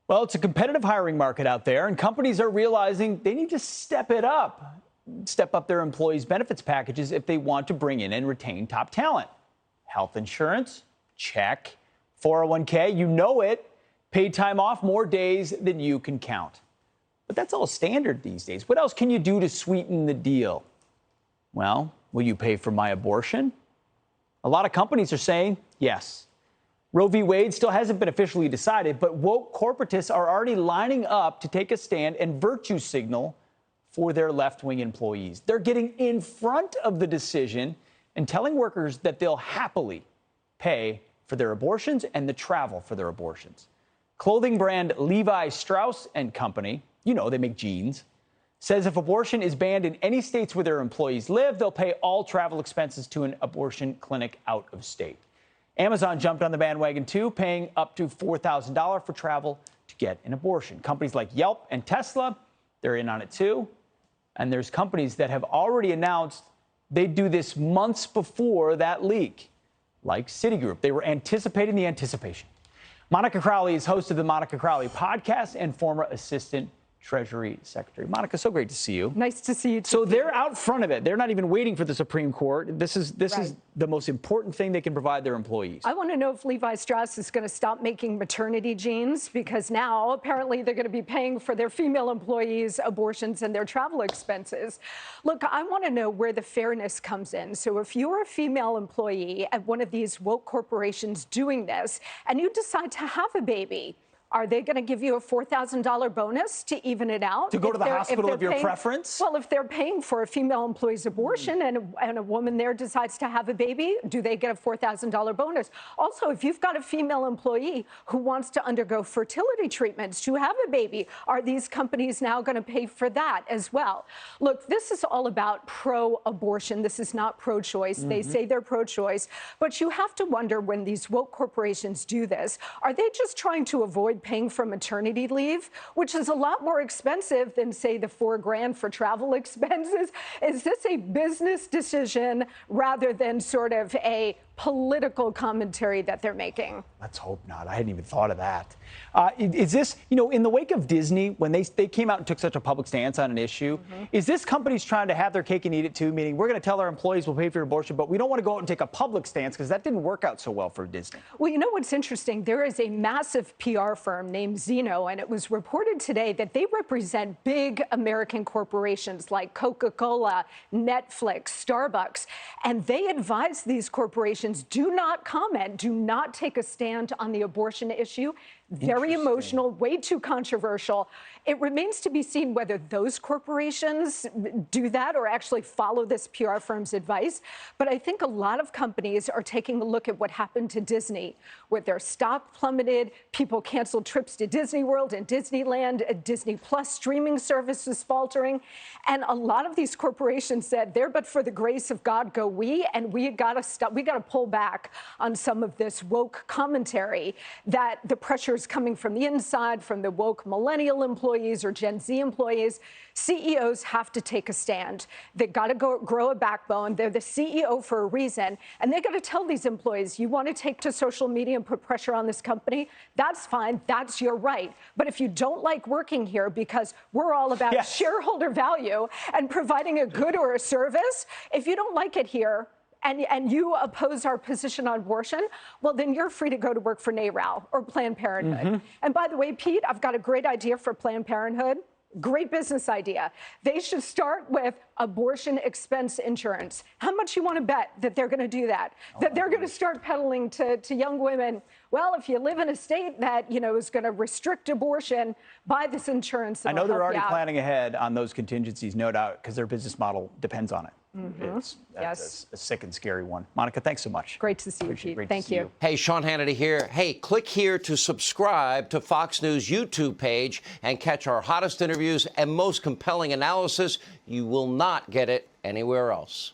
Well, it's a competitive hiring market out there, and companies are realizing they need to step up their employees' benefits packages if they want to bring in and retain top talent. Health insurance, check. 401k, you know it. Paid time off, more days than you can count. But that's all standard these days. What else can you do to sweeten the deal? Well, will you pay for my abortion? A lot of companies are saying yes. Roe v. Wade still hasn't been officially decided, but woke corporatists are already lining up to take a stand and virtue signal for their left-wing employees. They're getting in front of the decision and telling workers that they'll happily pay for their abortions and the travel for their abortions. Clothing brand Levi Strauss & Company, you know, they make jeans, says if abortion is banned in any states where their employees live, they'll pay all travel expenses to an abortion clinic out of state. Amazon jumped on the bandwagon, too, paying up to $4,000 for travel to get an abortion. Companies like Yelp and Tesla, they're in on it, too. And there's companies that have already announced they'd do this months before that leak, like Citigroup. They were anticipating the anticipation. Monica Crowley is host of the Monica Crowley podcast and former assistant Treasury Secretary. Monica, so great to see you. Nice to see you, too. So they're out front of it. They're not even waiting for the Supreme Court. This is the most important thing they can provide their employees. I want to know if Levi Strauss is going to stop making maternity jeans, because now apparently they're going to be paying for their female employees' abortions and their travel expenses. Look, I want to know where the fairness comes in. So if you're a female employee at one of these woke corporations doing this and you decide to have a baby, are they going to give you a $4,000 bonus to even it out? To go to the hospital of your preference? Well, if they're paying for a female employee's abortion and a woman there decides to have a baby, do they get a $4,000 bonus? Also, if you've got a female employee who wants to undergo fertility treatments to have a baby, are these companies now going to pay for that as well? Look, this is all about pro-abortion. This is not pro-choice. They say they're pro-choice. But you have to wonder, when these woke corporations do this, are they just trying to avoid paying for maternity leave, which is a lot more expensive than, say, the $4,000 for travel expenses? Is this a business decision rather than sort of a political commentary that they're making? Let's hope not. I hadn't even thought of that. Is this, in the wake of Disney, when they came out and took such a public stance on an issue, is this companies trying to have their cake and eat it too, meaning we're going to tell our employees we'll pay for your abortion, but we don't want to go out and take a public stance because that didn't work out so well for Disney? Well, you know what's interesting? There is a massive PR firm named Zeno, and it was reported today that they represent big American corporations like Coca-Cola, Netflix, Starbucks, and they advise these corporations, do not comment, do not take a stand on the abortion issue. Very emotional, way too controversial. It remains to be seen whether those corporations do that or actually follow this PR firm's advice. But I think a lot of companies are taking a look at what happened to Disney, where their stock plummeted, people canceled trips to Disney World and Disneyland, Disney Plus streaming service was faltering. And a lot of these corporations said, there but for the grace of God go we, and we got to pull back on some of this woke commentary that the pressure is coming from the inside, from the woke millennial employees or Gen Z employees. CEOs have to take a stand. They've got to grow a backbone. They're the CEO for a reason. And they've got to tell these employees, you want to take to social media and put pressure on this company? That's fine. That's your right. But if you don't like working here because we're all about shareholder value and providing a good or a service, if you don't like it here, and you oppose our position on abortion, well, then you're free to go to work for NARAL or Planned Parenthood. And by the way, Pete, I've got a great idea for Planned Parenthood. Great business idea. They should start with abortion expense insurance. How much you want to bet that they're going to do that? That they're going to start peddling to young women, well, if you live in a state that, is going to restrict abortion, buy this insurance. I know they're already planning ahead on those contingencies, no doubt, because their business model depends on it. That's a sick and scary one. Monica, thanks so much. Great to see you, Pete. Thank you. Hey, Sean Hannity here. Hey, click here to subscribe to Fox News YouTube page and catch our hottest interviews and most compelling analysis. You will not get it anywhere else.